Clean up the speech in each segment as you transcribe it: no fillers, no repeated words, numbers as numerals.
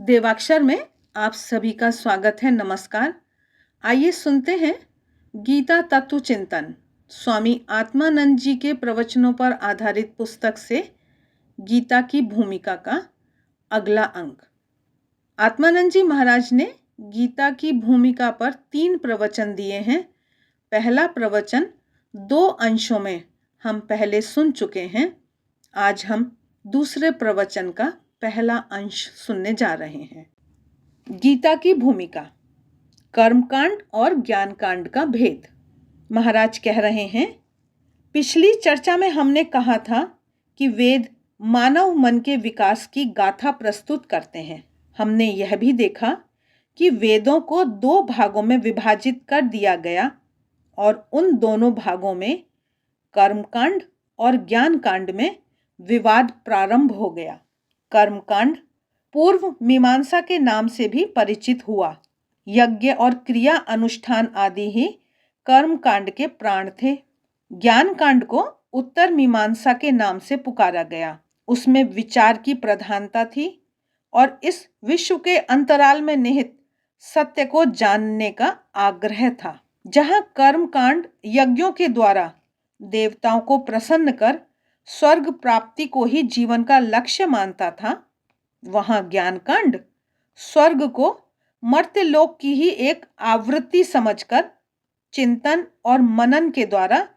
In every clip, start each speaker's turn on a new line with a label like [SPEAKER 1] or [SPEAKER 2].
[SPEAKER 1] देवाक्षर में आप सभी का स्वागत है। नमस्कार। आइए सुनते हैं गीता तत्व चिंतन स्वामी आत्मानंद जी के प्रवचनों पर आधारित पुस्तक से गीता की भूमिका का अगला अंक। आत्मानंद जी महाराज ने गीता की भूमिका पर 3 प्रवचन दिए हैं। पहला प्रवचन 2 अंशों में हम पहले सुन चुके हैं। आज हम दूसरे प्रवचन का पहला अंश सुनने जा रहे हैं। गीता की भूमिका, कर्मकांड और ज्ञानकांड का भेद। महाराज कह रहे हैं, पिछली चर्चा में हमने कहा था कि वेद मानव मन के विकास की गाथा प्रस्तुत करते हैं। हमने यह भी देखा कि वेदों को 2 भागों में विभाजित कर दिया गया और उन दोनों भागों में कर्मकांड और ज्ञानकांड में विवाद प्रारंभ हो गया। कर्मकांड पूर्व मीमांसा के नाम से भी परिचित हुआ। यज्ञ और क्रिया अनुष्ठान आदि ही कर्मकांड के प्राण थे। ज्ञानकांड को उत्तर मीमांसा के नाम से पुकारा गया। उसमें विचार की प्रधानता थी और इस विश्व के अंतराल में निहित सत्य को जानने का आग्रह था। जहाँ कर्मकांड यज्ञों के द्वारा देवताओं को प्रसन्न कर स्वर्ग प्राप्ति को ही जीवन का लक्ष्य मानता था, वहां ज्ञानकांड स्वर्ग को मर्त्य लोक की ही एक आवृत्ति समझकर चिंतन और मनन के द्वारा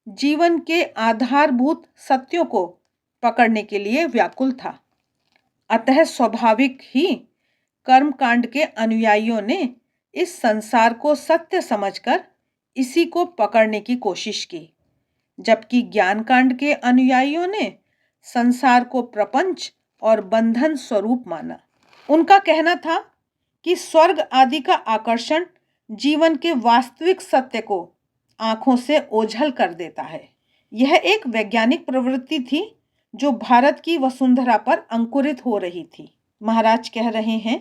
[SPEAKER 1] जीवन के आधारभूत सत्यों को पकड़ने के लिए व्याकुल था। अतः स्वाभाविक ही कर्मकांड के अनुयायियों ने इस संसार को सत्य समझकर इसी को पकड़ने की कोशिश की, जबकि ज्ञानकांड के अनुयायियों ने संसार को प्रपंच और बंधन स्वरूप माना। उनका कहना था कि स्वर्ग आदि का आकर्षण जीवन के वास्तविक सत्य को आंखों से ओझल कर देता है। यह एक वैज्ञानिक प्रवृत्ति थी जो भारत की वसुंधरा पर अंकुरित हो रही थी। महाराज कह रहे हैं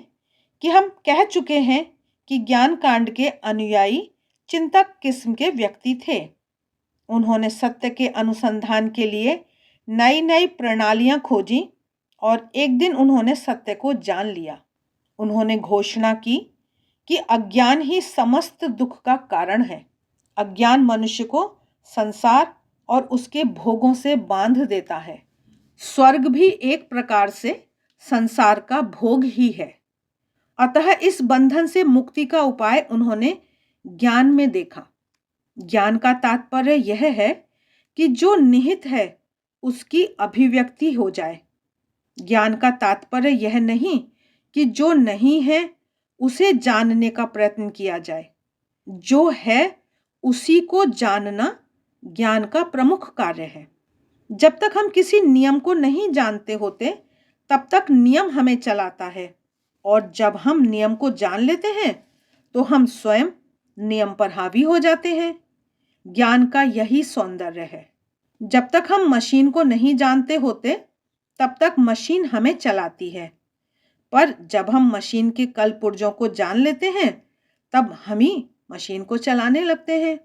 [SPEAKER 1] कि हम कह चुके हैं कि ज्ञानकांड के अनुयायी चिंतक किस्म के व्यक्ति थे। उन्होंने सत्य के अनुसंधान के लिए नई नई प्रणालियां खोजी और एक दिन उन्होंने सत्य को जान लिया। उन्होंने घोषणा की कि अज्ञान ही समस्त दुख का कारण है। अज्ञान मनुष्य को संसार और उसके भोगों से बांध देता है। स्वर्ग भी एक प्रकार से संसार का भोग ही है। अतः इस बंधन से मुक्ति का उपाय उन्होंने ज्ञान में देखा। ज्ञान का तात्पर्य यह है कि जो निहित है उसकी अभिव्यक्ति हो जाए। ज्ञान का तात्पर्य यह नहीं कि जो नहीं है उसे जानने का प्रयत्न किया जाए। जो है उसी को जानना ज्ञान का प्रमुख कार्य है। जब तक हम किसी नियम को नहीं जानते होते तब तक नियम हमें चलाता है, और जब हम नियम को जान लेते हैं तो हम स्वयं नियम पर हावी हो जाते हैं। ज्ञान का यही सौंदर्य है। जब तक हम मशीन को नहीं जानते होते तब तक मशीन हमें चलाती है, पर जब हम मशीन के कल पुर्जों को जान लेते हैं तब हम ही मशीन को चलाने लगते हैं।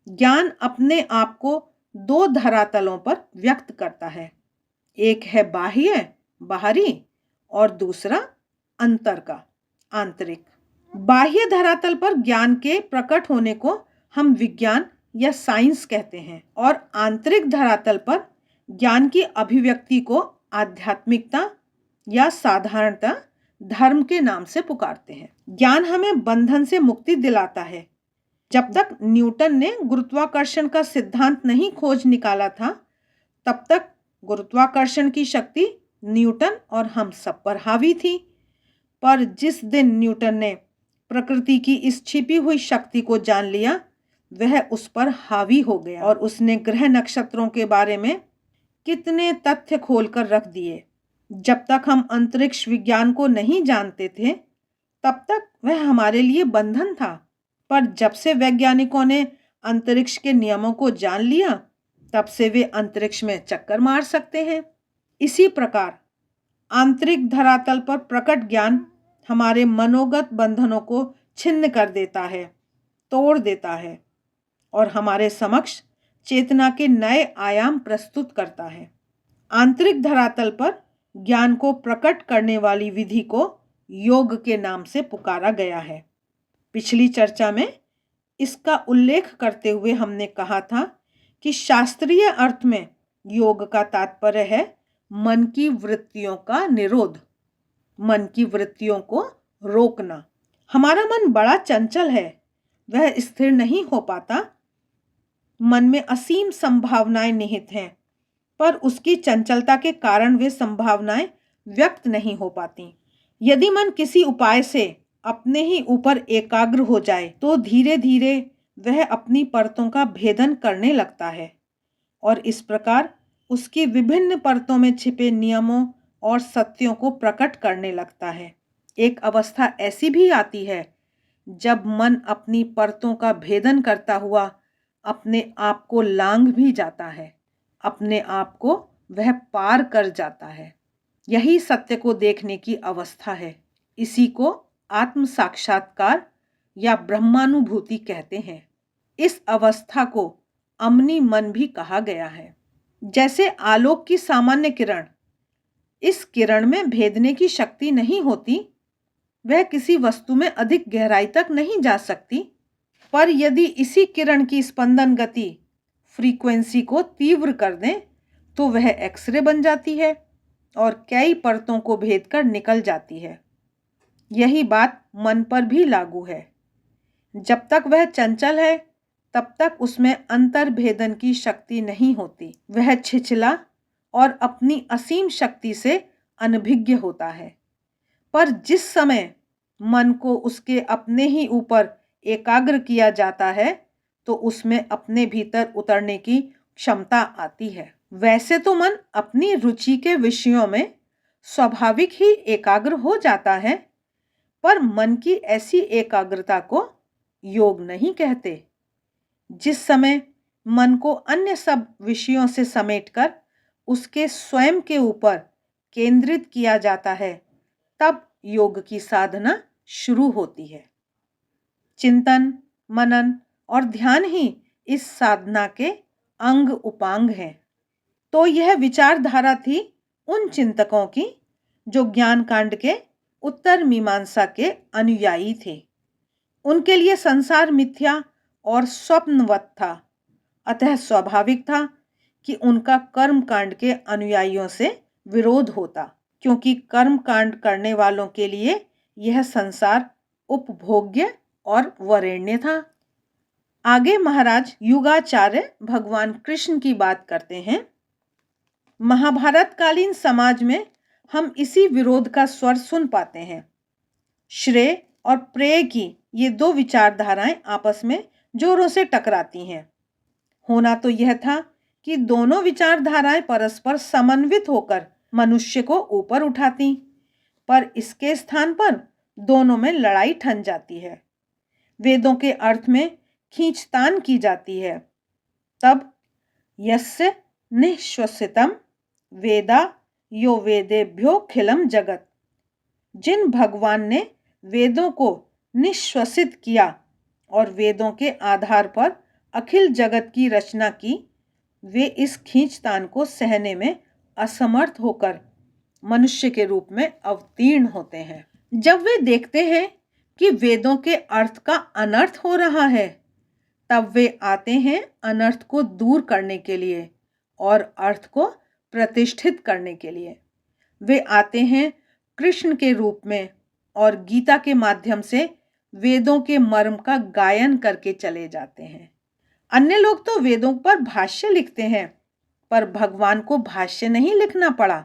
[SPEAKER 1] ज्ञान अपने आप को 2 धरातलों पर व्यक्त करता है। एक है बाह्य, बाहरी, और दूसरा अंतर का, आंतरिक। बाह्य धरातल पर ज्ञान के प्रकट होने को हम विज्ञान या साइंस कहते हैं, और आंतरिक धरातल पर ज्ञान की अभिव्यक्ति को आध्यात्मिकता या साधारणता धर्म के नाम से पुकारते हैं। ज्ञान हमें बंधन से मुक्ति दिलाता है। जब तक न्यूटन ने गुरुत्वाकर्षण का सिद्धांत नहीं खोज निकाला था तब तक गुरुत्वाकर्षण की शक्ति न्यूटन और हम सब पर हावी थी। पर जिस दिन न्यूटन ने प्रकृति की इस छिपी हुई शक्ति को जान लिया, वह उस पर हावी हो गया और उसने ग्रह नक्षत्रों के बारे में कितने तथ्य खोलकर रख दिए। जब तक हम अंतरिक्ष विज्ञान को नहीं जानते थे तब तक वह हमारे लिए बंधन था, पर जब से वैज्ञानिकों ने अंतरिक्ष के नियमों को जान लिया तब से वे अंतरिक्ष में चक्कर मार सकते हैं। इसी प्रकार आंतरिक धरातल पर प्रकट ज्ञान हमारे मनोगत बंधनों को छिन्न कर देता है, तोड़ देता है और हमारे समक्ष चेतना के नए आयाम प्रस्तुत करता है। आंतरिक धरातल पर ज्ञान को प्रकट करने वाली विधि को योग के नाम से पुकारा गया है। पिछली चर्चा में इसका उल्लेख करते हुए हमने कहा था कि शास्त्रीय अर्थ में योग का तात्पर्य है मन की वृत्तियों का निरोध, मन की वृत्तियों को रोकना। हमारा मन बड़ा चंचल है, वह स्थिर नहीं हो पाता। मन में असीम संभावनाएं निहित हैं, पर उसकी चंचलता के कारण वे संभावनाएं व्यक्त नहीं हो पाती। यदि मन किसी उपाय से अपने ही ऊपर एकाग्र हो जाए तो धीरे धीरे वह अपनी परतों का भेदन करने लगता है और इस प्रकार उसकी विभिन्न परतों में छिपे नियमों और सत्यों को प्रकट करने लगता है। एक अवस्था ऐसी भी आती है जब मन अपनी परतों का भेदन करता हुआ अपने आप को लांघ भी जाता है, अपने आप को वह पार कर जाता है। यही सत्य को देखने की अवस्था है। इसी को आत्म साक्षात्कार या ब्रह्मानुभूति कहते हैं। इस अवस्था को अमनी मन भी कहा गया है। जैसे आलोक की सामान्य किरण, इस किरण में भेदने की शक्ति नहीं होती, वह किसी वस्तु में अधिक गहराई तक नहीं जा सकती, पर यदि इसी किरण की स्पंदन गति फ्रीक्वेंसी को तीव्र कर दें तो वह एक्सरे बन जाती है और कई परतों को भेद कर निकल जाती है। यही बात मन पर भी लागू है। जब तक वह चंचल है तब तक उसमें अंतर्भेदन की शक्ति नहीं होती। वह छिछला और अपनी असीम शक्ति से अनभिज्ञ होता है। पर जिस समय मन को उसके अपने ही ऊपर एकाग्र किया जाता है तो उसमें अपने भीतर उतरने की क्षमता आती है। वैसे तो मन अपनी रुचि के विषयों में स्वाभाविक ही एकाग्र हो जाता है, पर मन की ऐसी एकाग्रता को योग नहीं कहते। जिस समय मन को अन्य सब विषयों से समेटकर उसके स्वयं के ऊपर केंद्रित किया जाता है, तब योग की साधना शुरू होती है। चिंतन, मनन और ध्यान ही इस साधना के अंग उपांग हैं। तो यह विचारधारा थी उन चिंतकों की जो ज्ञान कांड के उत्तर मीमांसा के अनुयायी थे। उनके लिए संसार मिथ्या और स्वप्नवत था, अतः स्वाभाविक था कि उनका कर्म कांड के अनुयायियों से विरोध होता, क्योंकि कर्म कांड करने वालों के लिए यह संसार उपभोग्य और वरेण्य था। आगे महाराज युगाचार्य भगवान कृष्ण की बात करते हैं। महाभारत कालीन समाज में हम इसी विरोध का स्वर सुन पाते हैं। श्रेय और प्रेय की ये दो विचारधाराएं आपस में जोरों से टकराती हैं। होना तो यह था कि दोनों विचारधाराएं परस्पर समन्वित होकर मनुष्य को ऊपर उठाती, पर इसके स्थान पर दोनों में लड़ाई ठन जाती है। वेदों के अर्थ में खींचतान की जाती है। तब यस्य निःश्वसितम वेदा यो वेदेभ्यो खिलम जगत, जिन भगवान ने वेदों को निःश्वसित किया और वेदों के आधार पर अखिल जगत की रचना की, वे इस खींचतान को सहने में असमर्थ होकर मनुष्य के रूप में अवतीर्ण होते हैं। जब वे देखते हैं कि वेदों के अर्थ का अनर्थ हो रहा है, तब वे आते हैं अनर्थ को दूर करने के लिए और अर्थ को प्रतिष्ठित करने के लिए। वे आते हैं कृष्ण के रूप में और गीता के माध्यम से वेदों के मर्म का गायन करके चले जाते हैं। अन्य लोग तो वेदों पर भाष्य लिखते हैं, पर भगवान को भाष्य नहीं लिखना पड़ा,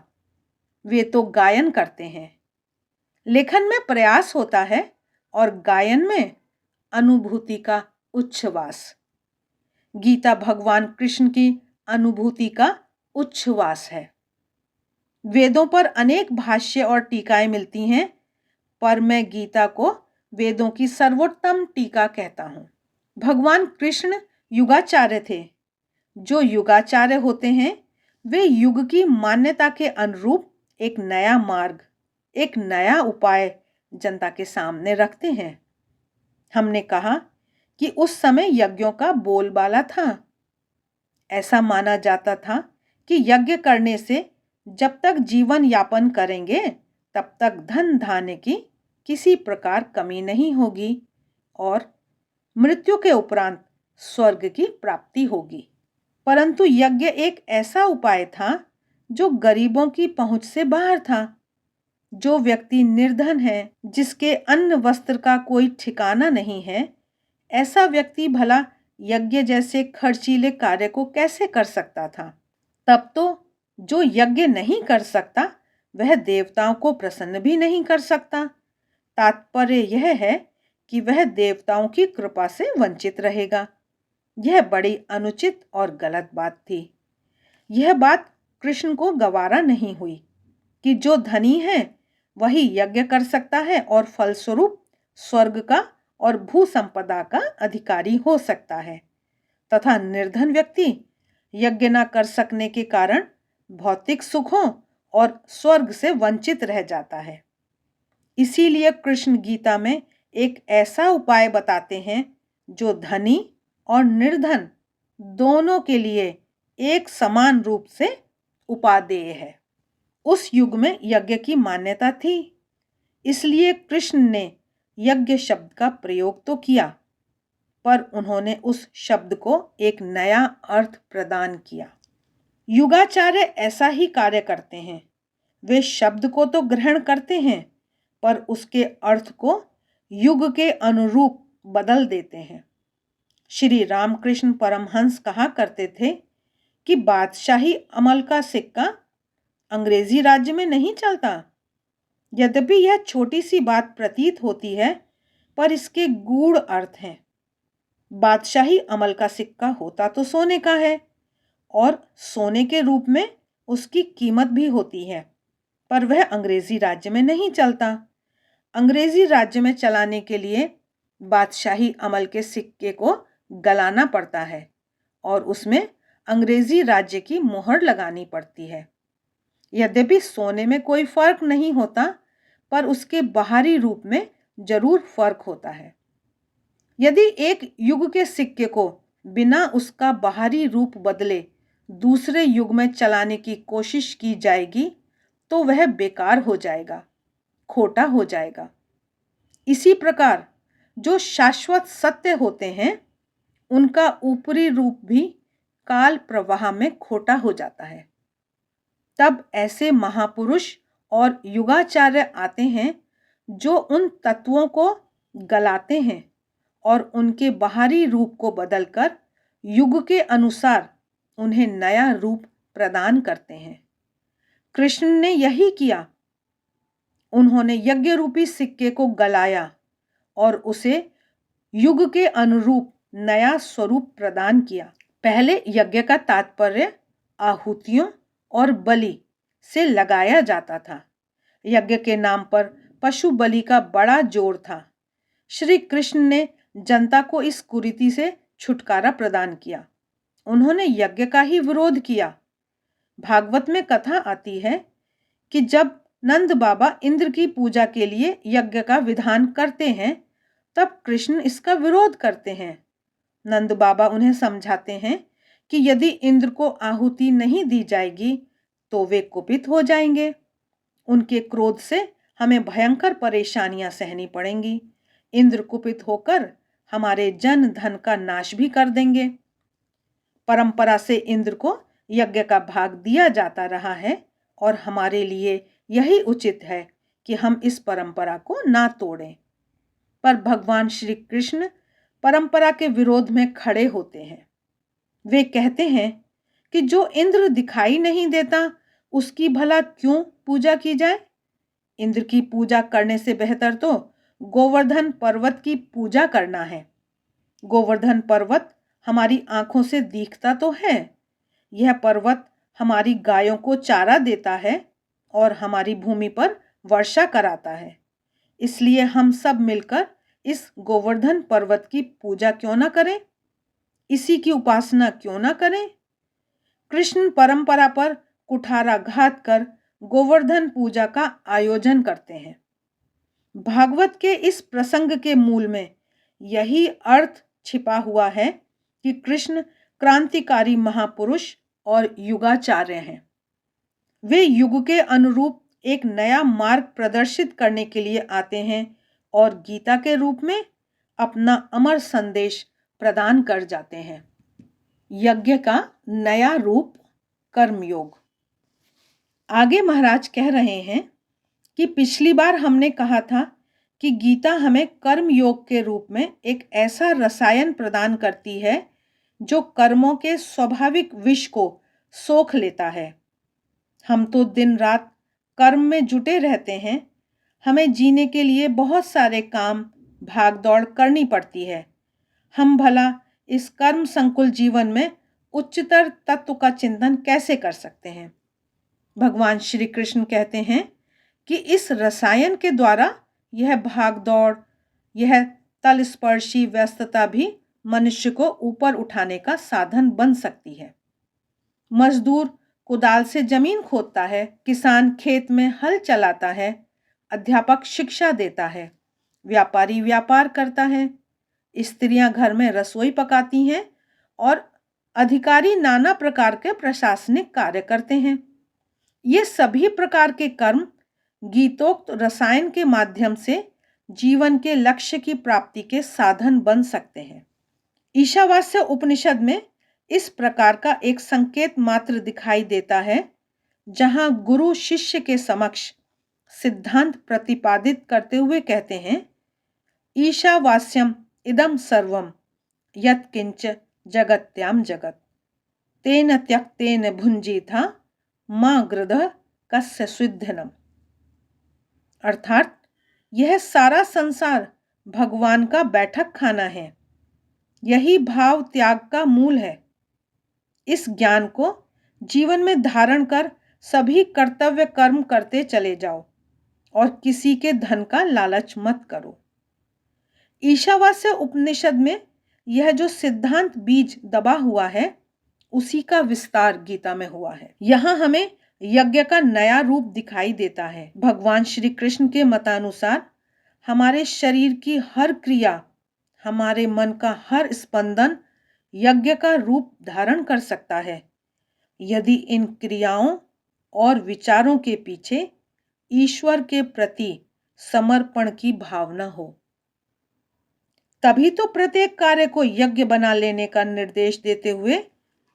[SPEAKER 1] वे तो गायन करते हैं। लेखन में प्रयास होता है और गायन में अनुभूति का उच्छ्वास। गीता भगवान कृष्ण की अनुभूति का उच्छ्वास है। वेदों पर अनेक भाष्य और टीकाएं मिलती हैं, पर मैं गीता को वेदों की सर्वोत्तम टीका कहता हूँ। भगवान कृष्ण युगाचार्य थे। जो युगाचार्य होते हैं वे युग की मान्यता के अनुरूप एक नया मार्ग, एक नया उपाय जनता के सामने रखते हैं। हमने कहा कि उस समय यज्ञों का बोलबाला था। ऐसा माना जाता था कि यज्ञ करने से जब तक जीवन यापन करेंगे तब तक धन धान्य की किसी प्रकार कमी नहीं होगी और मृत्यु के उपरांत स्वर्ग की प्राप्ति होगी। परंतु यज्ञ एक ऐसा उपाय था जो गरीबों की पहुंच से बाहर था। जो व्यक्ति निर्धन है, जिसके अन्न वस्त्र का कोई ठिकाना नहीं है, ऐसा व्यक्ति भला यज्ञ जैसे खर्चीले कार्य को कैसे कर सकता था? तब तो जो यज्ञ नहीं कर सकता वह देवताओं को प्रसन्न भी नहीं कर सकता। तात्पर्य यह है कि वह देवताओं की कृपा से वंचित रहेगा। यह बड़ी अनुचित और गलत बात थी। यह बात कृष्ण को गवारा नहीं हुई कि जो धनी है वही यज्ञ कर सकता है और फलस्वरूप स्वर्ग का और भू संपदा का अधिकारी हो सकता है, तथा निर्धन व्यक्ति यज्ञ न कर सकने के कारण भौतिक सुखों और स्वर्ग से वंचित रह जाता है। इसीलिए कृष्ण गीता में एक ऐसा उपाय बताते हैं जो धनी और निर्धन दोनों के लिए एक समान रूप से उपादेय है। उस युग में यज्ञ की मान्यता थी, इसलिए कृष्ण ने यज्ञ शब्द का प्रयोग तो किया, पर उन्होंने उस शब्द को एक नया अर्थ प्रदान किया। युगाचार्य ऐसा ही कार्य करते हैं। वे शब्द को तो ग्रहण करते हैं, पर उसके अर्थ को युग के अनुरूप बदल देते हैं। श्री रामकृष्ण परमहंस कहा करते थे कि बादशाही अमल का सिक्का अंग्रेजी राज्य में नहीं चलता। यद्यपि यह छोटी सी बात प्रतीत होती है, पर इसके गूढ़ अर्थ हैं। बादशाही अमल का सिक्का होता तो सोने का है और सोने के रूप में उसकी कीमत भी होती है, पर वह अंग्रेजी राज्य में नहीं चलता। अंग्रेजी राज्य में चलाने के लिए बादशाही अमल के सिक्के को गलाना पड़ता है और उसमें अंग्रेजी राज्य की मोहर लगानी पड़ती है। यद्यपि सोने में कोई फर्क नहीं होता, पर उसके बाहरी रूप में जरूर फर्क होता है। यदि एक युग के सिक्के को बिना उसका बाहरी रूप बदले दूसरे युग में चलाने की कोशिश की जाएगी तो वह बेकार हो जाएगा, खोटा हो जाएगा। इसी प्रकार जो शाश्वत सत्य होते हैं उनका ऊपरी रूप भी काल प्रवाह में खोटा हो जाता है। तब ऐसे महापुरुष और युगाचार्य आते हैं जो उन तत्वों को गलाते हैं और उनके बाहरी रूप को बदलकर युग के अनुसार उन्हें नया रूप प्रदान करते हैं। कृष्ण ने यही किया। उन्होंने यज्ञ रूपी सिक्के को गलाया और उसे युग के अनुरूप नया स्वरूप प्रदान किया। पहले यज्ञ का तात्पर्य आहुतियों और बलि से लगाया जाता था। यज्ञ के नाम पर पशु बलि का बड़ा जोर था। श्री कृष्ण ने जनता को इस कुरीति से छुटकारा प्रदान किया। उन्होंने यज्ञ का ही विरोध किया। भागवत में कथा आती है कि जब नंद बाबा इंद्र की पूजा के लिए यज्ञ का विधान करते हैं, तब कृष्ण इसका विरोध करते हैं। नंद बाबा उन्हें समझाते हैं कि यदि इंद्र को आहुति नहीं दी जाएगी तो वे कुपित हो जाएंगे। उनके क्रोध से हमें भयंकर परेशानियां सहनी पड़ेंगी। इंद्र कुपित होकर हमारे जन धन का नाश भी कर देंगे। परंपरा से इंद्र को यज्ञ का भाग दिया जाता रहा है और हमारे लिए यही उचित है कि हम इस परंपरा को ना तोड़ें। पर भगवान श्री कृष्ण परंपरा के विरोध में खड़े होते हैं। वे कहते हैं कि जो इंद्र दिखाई नहीं देता उसकी भला क्यों पूजा की जाए। इंद्र की पूजा करने से बेहतर तो गोवर्धन पर्वत की पूजा करना है। गोवर्धन पर्वत हमारी आंखों से दिखता तो है। यह पर्वत हमारी गायों को चारा देता है और हमारी भूमि पर वर्षा कराता है। इसलिए हम सब मिलकर इस गोवर्धन पर्वत की पूजा क्यों ना करें, इसी की उपासना क्यों ना करें। कृष्ण परंपरा पर कुठाराघात कर गोवर्धन पूजा का आयोजन करते हैं। भागवत के इस प्रसंग के मूल में यही अर्थ छिपा हुआ है कि कृष्ण क्रांतिकारी महापुरुष और युगाचार्य हैं। वे युग के अनुरूप एक नया मार्ग प्रदर्शित करने के लिए आते हैं और गीता के रूप में अपना अमर संदेश प्रदान कर जाते हैं। यज्ञ का नया रूप, कर्मयोग। आगे महाराज कह रहे हैं कि पिछली बार हमने कहा था कि गीता हमें कर्म योग के रूप में एक ऐसा रसायन प्रदान करती है जो कर्मों के स्वाभाविक विष को सोख लेता है। हम तो दिन रात कर्म में जुटे रहते हैं। हमें जीने के लिए बहुत सारे काम, भाग दौड़ करनी पड़ती है। हम भला इस कर्म संकुल जीवन में उच्चतर तत्व का चिंतन कैसे कर सकते हैं? भगवान श्री कृष्ण कहते हैं कि इस रसायन के द्वारा यह भाग दौड़, यह तलस्पर्शी व्यस्तता भी मनुष्य को ऊपर उठाने का साधन बन सकती है। मजदूर कुदाल से जमीन खोदता है, किसान खेत में हल चलाता है, अध्यापक शिक्षा देता है, व्यापारी व्यापार करता है, स्त्रियां घर में रसोई पकाती हैं और अधिकारी नाना प्रकार के प्रशासनिक कार्य करते हैं। ये सभी प्रकार के कर्म गीतोक्त रसायन के माध्यम से जीवन के लक्ष्य की प्राप्ति के साधन बन सकते हैं। ईशावास्य उपनिषद में इस प्रकार का एक संकेत मात्र दिखाई देता है, जहां गुरु शिष्य के समक्ष सिद्धांत प्रतिपादित करते हुए कहते हैं, ईशावास्यम इदम सर्वम यत्किंच जगत्याम जगत तेन त्यक्तेन भुंजीथा मां गृधः कस्य स्विद्धनम। अर्थात यह सारा संसार भगवान का बैठक खाना है। यही भाव त्याग का मूल है। इस ज्ञान को जीवन में धारण कर सभी कर्तव्य कर्म करते चले जाओ और किसी के धन का लालच मत करो। ईशावास्य उपनिषद में यह जो सिद्धांत बीज दबा हुआ है, उसी का विस्तार गीता में हुआ है। यहाँ हमें यज्ञ का नया रूप दिखाई देता है। भगवान श्री कृष्ण के मतानुसार हमारे शरीर की हर क्रिया, हमारे मन का हर स्पंदन यज्ञ का रूप धारण कर सकता है, यदि इन क्रियाओं और विचारों के पीछे ईश्वर के प्रति समर्पण की भावना हो। तभी तो प्रत्येक कार्य को यज्ञ बना लेने का निर्देश देते हुए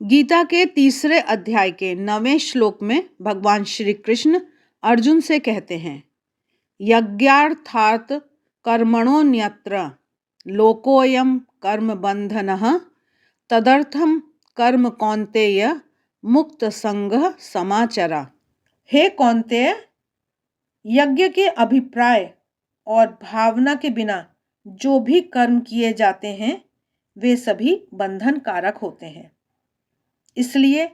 [SPEAKER 1] गीता के 3 अध्याय के 9वें श्लोक में भगवान श्री कृष्ण अर्जुन से कहते हैं, यज्ञार्थात् कर्मणोऽन्यत्र लोकोऽयं कर्म बंधनः तदर्थम कर्म कौन्तेय मुक्त संगः समाचरा। हे कौन्तेय, यज्ञ के अभिप्राय और भावना के बिना जो भी कर्म किए जाते हैं, वे सभी बंधन कारक होते हैं। इसलिए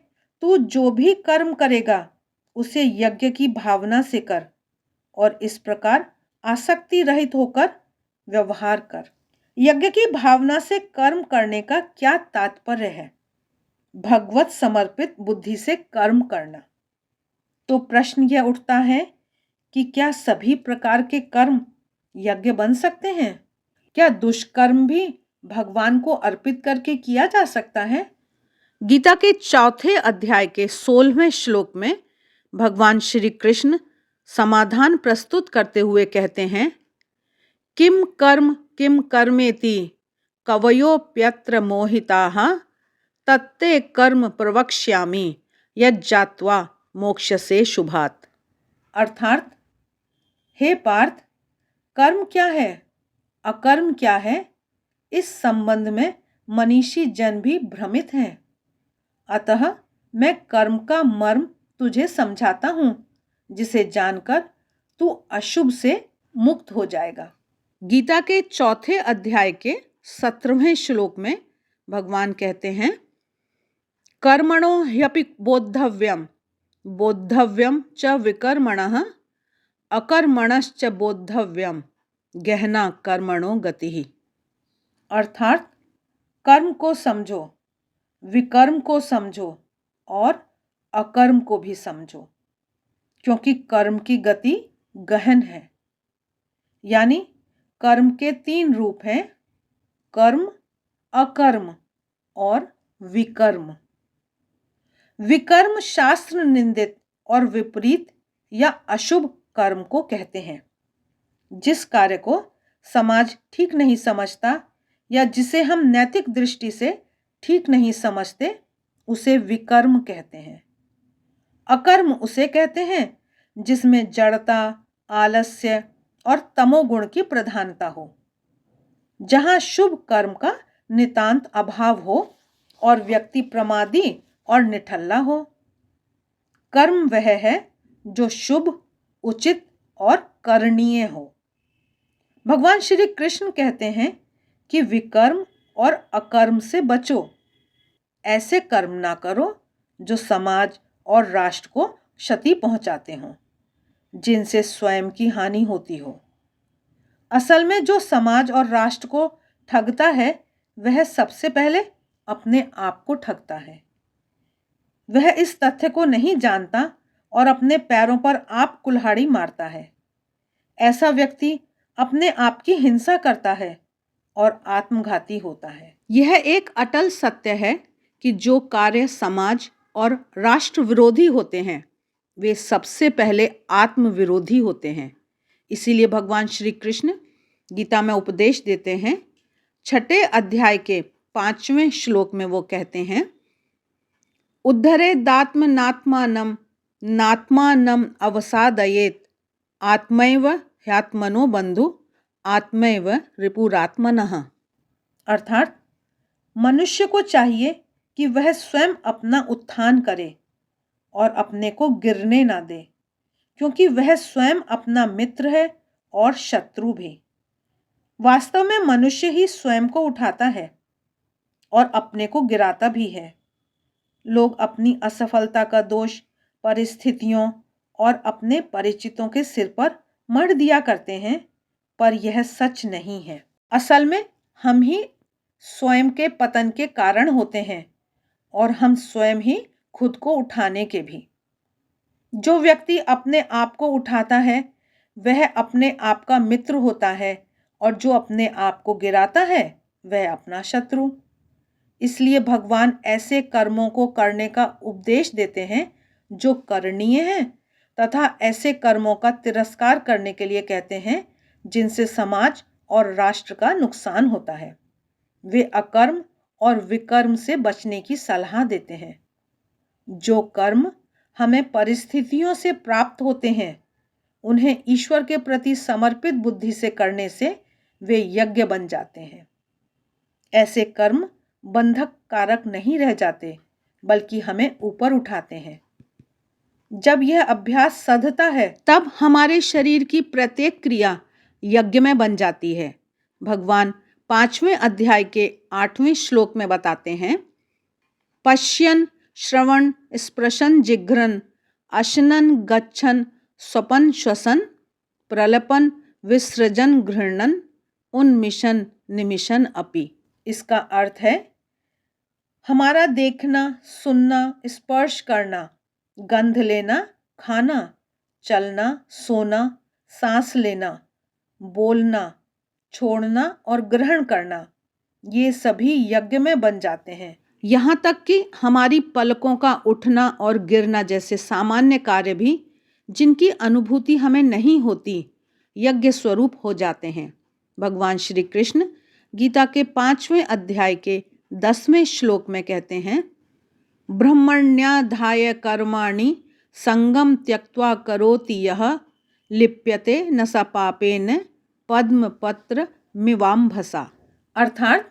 [SPEAKER 1] तू जो भी कर्म करेगा उसे यज्ञ की भावना से कर और इस प्रकार आसक्ति रहित होकर व्यवहार कर। यज्ञ की भावना से कर्म करने का क्या तात्पर्य है? भगवत समर्पित बुद्धि से कर्म करना। तो प्रश्न यह उठता है कि क्या सभी प्रकार के कर्म यज्ञ बन सकते हैं? क्या दुष्कर्म भी भगवान को अर्पित करके किया जा सकता है? गीता के 4 अध्याय के 16वें श्लोक में भगवान श्री कृष्ण समाधान प्रस्तुत करते हुए कहते हैं, किम कर्मेति कवयोप्यत्र मोहिताः तत्ते कर्म प्रवक्ष्यामि यज्जात्वा मोक्षसे शुभात्। अर्थात, हे पार्थ, कर्म क्या है, अकर्म क्या है, इस संबंध में मनीषी जन भी भ्रमित हैं। अतः मैं कर्म का मर्म तुझे समझाता हूँ, जिसे जानकर तू अशुभ से मुक्त हो जाएगा। गीता के 4 अध्याय के 17वें श्लोक में भगवान कहते हैं, कर्मणो ह्यपि बोद्धव्यम बोद्धव्यम च विकर्मणः अकर्मणश्च बोद्धव्यम गहना कर्मणो गतिः। अर्थात कर्म को समझो, विकर्म को समझो और अकर्म को भी समझो, क्योंकि कर्म की गति गहन है। यानी कर्म के 3 रूप हैं, कर्म, अकर्म और विकर्म। विकर्म शास्त्र निंदित और विपरीत या अशुभ कर्म को कहते हैं। जिस कार्य को समाज ठीक नहीं समझता या जिसे हम नैतिक दृष्टि से ठीक नहीं समझते, उसे विकर्म कहते हैं। अकर्म उसे कहते हैं जिसमें जड़ता, आलस्य और तमोगुण की प्रधानता हो, जहां शुभ कर्म का नितांत अभाव हो और व्यक्ति प्रमादी और निठल्ला हो। कर्म वह है जो शुभ, उचित और करणीय हो। भगवान श्री कृष्ण कहते हैं कि विकर्म और अकर्म से बचो। ऐसे कर्म ना करो जो समाज और राष्ट्र को क्षति पहुंचाते हों, जिनसे स्वयं की हानि होती हो। असल में जो समाज और राष्ट्र को ठगता है, वह सबसे पहले अपने आप को ठगता है। वह इस तथ्य को नहीं जानता और अपने पैरों पर आप कुल्हाड़ी मारता है। ऐसा व्यक्ति अपने आप की हिंसा करता है और आत्मघाती होता है। यह एक अटल सत्य है कि जो कार्य समाज और राष्ट्र विरोधी होते हैं, वे सबसे पहले आत्म विरोधी होते हैं। इसीलिए भगवान श्री कृष्ण गीता में उपदेश देते हैं। 6 अध्याय के 5वें श्लोक में वो कहते हैं, उद्धरेदात्मनात्मानं नात्मानं अवसादयेत् आत्मैव ह्यात्मनो बंधु आत्मैव रिपुरात्मनः। अर्थात मनुष्य को चाहिए कि वह स्वयं अपना उत्थान करे और अपने को गिरने ना दे, क्योंकि वह स्वयं अपना मित्र है और शत्रु भी। वास्तव में मनुष्य ही स्वयं को उठाता है और अपने को गिराता भी है। लोग अपनी असफलता का दोष परिस्थितियों और अपने परिचितों के सिर पर मढ़ दिया करते हैं, पर यह सच नहीं है। असल में हम ही स्वयं के पतन के कारण होते हैं और हम स्वयं ही खुद को उठाने के भी। जो व्यक्ति अपने आप को उठाता है, वह अपने आप का मित्र होता है, और जो अपने आप को गिराता है, वह अपना शत्रु। इसलिए भगवान ऐसे कर्मों को करने का उपदेश देते हैं जो करणीय हैं, तथा ऐसे कर्मों का तिरस्कार करने के लिए कहते हैं जिनसे समाज और राष्ट्र का नुकसान होता है। वे अकर्म और विकर्म से बचने की सलाह देते हैं। जो कर्म हमें परिस्थितियों से प्राप्त होते हैं, उन्हें ईश्वर के प्रति समर्पित बुद्धि से करने से वे यज्ञ बन जाते हैं। ऐसे कर्म बंधक कारक नहीं रह जाते, बल्कि हमें ऊपर उठाते हैं। जब यह अभ्यास सधता है, तब हमारे शरीर की प्रत्येक क्रिया यज्ञ में बन जाती है। भगवान 5वें अध्याय के 8वें श्लोक में बताते हैं, पश्यन् श्रवण स्पृशन जिघ्रन अशनन गच्छन स्वपन श्वसन प्रलपन विसृजन घृणन उन्मिशन निमिशन अपि। इसका अर्थ है, हमारा देखना, सुनना, स्पर्श करना, गंध लेना, खाना, चलना, सोना, सांस लेना, बोलना, छोड़ना और ग्रहण करना, ये सभी यज्ञ में बन जाते हैं। यहाँ तक कि हमारी पलकों का उठना और गिरना जैसे सामान्य कार्य भी, जिनकी अनुभूति हमें नहीं होती, यज्ञ स्वरूप हो जाते हैं। भगवान श्री कृष्ण गीता के 5वें अध्याय के 10वें श्लोक में कहते हैं, ब्रह्मण्याधाय कर्माणि संगम त्यक्त्वा करोति यः लिप्यते न स पापेन पद्म पत्र मिवाम्भसा। अर्थात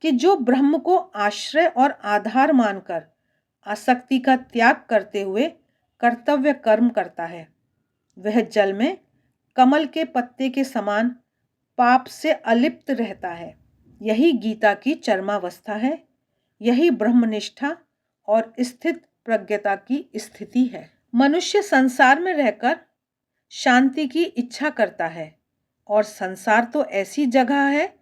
[SPEAKER 1] कि जो ब्रह्म को आश्रय और आधार मानकर आसक्ति का त्याग करते हुए कर्तव्य कर्म करता है, वह जल में कमल के पत्ते के समान पाप से अलिप्त रहता है। यही गीता की चरमावस्था है। यही ब्रह्मनिष्ठा और स्थित प्रज्ञता की स्थिति है। मनुष्य संसार में रहकर शांति की इच्छा करता है, और संसार तो ऐसी जगह है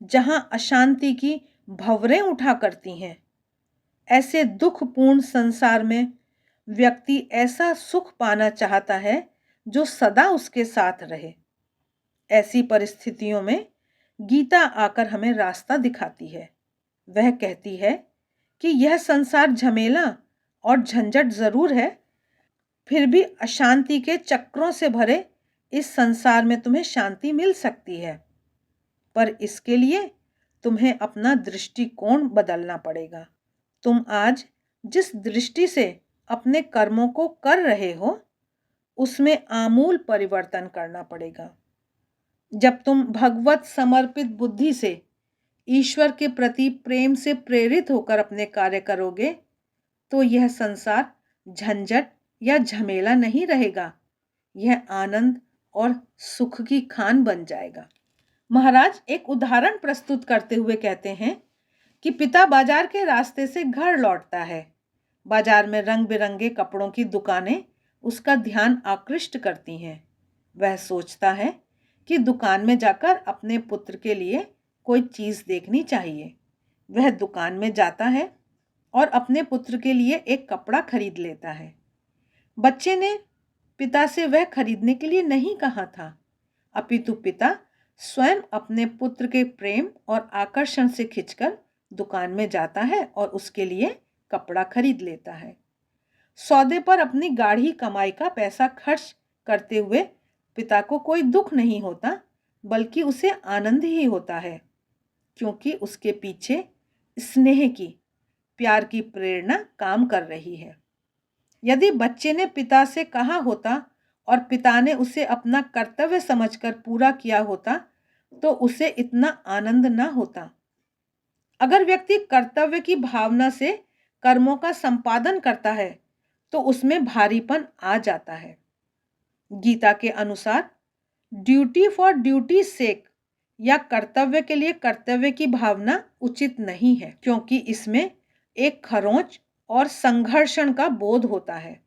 [SPEAKER 1] जहां अशांति की भंवरें उठा करती हैं। ऐसे दुखपूर्ण संसार में व्यक्ति ऐसा सुख पाना चाहता है जो सदा उसके साथ रहे। ऐसी परिस्थितियों में गीता आकर हमें रास्ता दिखाती है। वह कहती है कि यह संसार झमेला और झंझट जरूर है, फिर भी अशांति के चक्रों से भरे इस संसार में तुम्हें शांति मिल सकती है, पर इसके लिए तुम्हें अपना दृष्टिकोण बदलना पड़ेगा। तुम आज जिस दृष्टि से अपने कर्मों को कर रहे हो, उसमें आमूल परिवर्तन करना पड़ेगा। जब तुम भगवत समर्पित बुद्धि से ईश्वर के प्रति प्रेम से प्रेरित होकर अपने कार्य करोगे, तो यह संसार झंझट या झमेला नहीं रहेगा, यह आनंद और सुख की खान बन जाएगा। महाराज एक उदाहरण प्रस्तुत करते हुए कहते हैं कि पिता बाजार के रास्ते से घर लौटता है। बाजार में रंग बिरंगे कपड़ों की दुकानें उसका ध्यान आकृष्ट करती हैं। वह सोचता है कि दुकान में जाकर अपने पुत्र के लिए कोई चीज़ देखनी चाहिए। वह दुकान में जाता है और अपने पुत्र के लिए एक कपड़ा खरीद लेता है। बच्चे ने पिता से वह खरीदने के लिए नहीं कहा था, अपितु पिता स्वयं अपने पुत्र के प्रेम और आकर्षण से खिंचकर दुकान में जाता है और उसके लिए कपड़ा खरीद लेता है। सौदे पर अपनी गाढ़ी कमाई का पैसा खर्च करते हुए पिता को कोई दुख नहीं होता, बल्कि उसे आनंद ही होता है, क्योंकि उसके पीछे स्नेह की, प्यार की प्रेरणा काम कर रही है। यदि बच्चे ने पिता से कहा होता और पिता ने उसे अपना कर्तव्य समझकर पूरा किया होता, तो उसे इतना आनंद ना होता। अगर व्यक्ति कर्तव्य की भावना से कर्मों का संपादन करता है, तो उसमें भारीपन आ जाता है। गीता के अनुसार ड्यूटी फॉर ड्यूटी सेक या कर्तव्य के लिए कर्तव्य की भावना उचित नहीं है, क्योंकि इसमें एक खरोंच और संघर्षण का बोध होता है।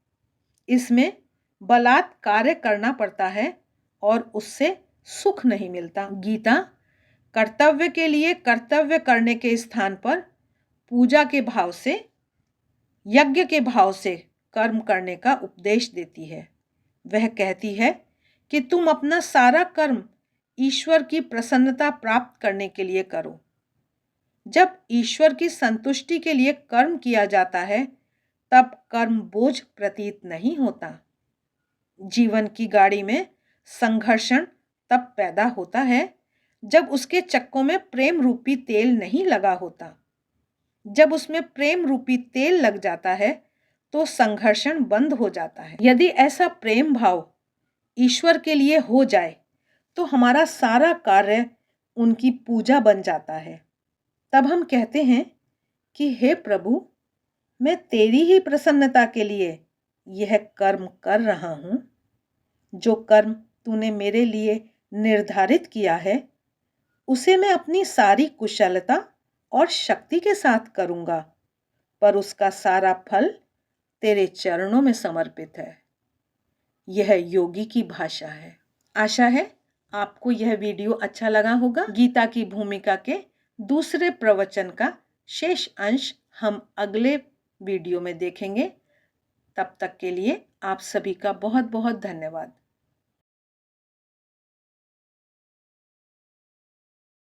[SPEAKER 1] इसमें बलात् कार्य करना पड़ता है और उससे सुख नहीं मिलता। गीता कर्तव्य के लिए कर्तव्य करने के स्थान पर पूजा के भाव से, यज्ञ के भाव से कर्म करने का उपदेश देती है। वह कहती है कि तुम अपना सारा कर्म ईश्वर की प्रसन्नता प्राप्त करने के लिए करो। जब ईश्वर की संतुष्टि के लिए कर्म किया जाता है, तब कर्म बोझ प्रतीत नहीं होता। जीवन की गाड़ी में संघर्षण तब पैदा होता है जब उसके चक्कों में प्रेम रूपी तेल नहीं लगा होता। जब उसमें प्रेम रूपी तेल लग जाता है, तो संघर्षण बंद हो जाता है। यदि ऐसा प्रेम भाव ईश्वर के लिए हो जाए, तो हमारा सारा कार्य उनकी पूजा बन जाता है। तब हम कहते हैं कि हे प्रभु, मैं तेरी ही प्रसन्नता के लिए यह कर्म कर रहा हूँ। जो कर्म तूने मेरे लिए निर्धारित किया है, उसे मैं अपनी सारी कुशलता और शक्ति के साथ करूँगा, पर उसका सारा फल तेरे चरणों में समर्पित है। यह योगी की भाषा है। आशा है आपको यह वीडियो अच्छा लगा होगा। गीता की भूमिका के दूसरे प्रवचन का शेष अंश हम अगले वीडियो में देखेंगे। तब तक के लिए आप सभी का बहुत बहुत धन्यवाद।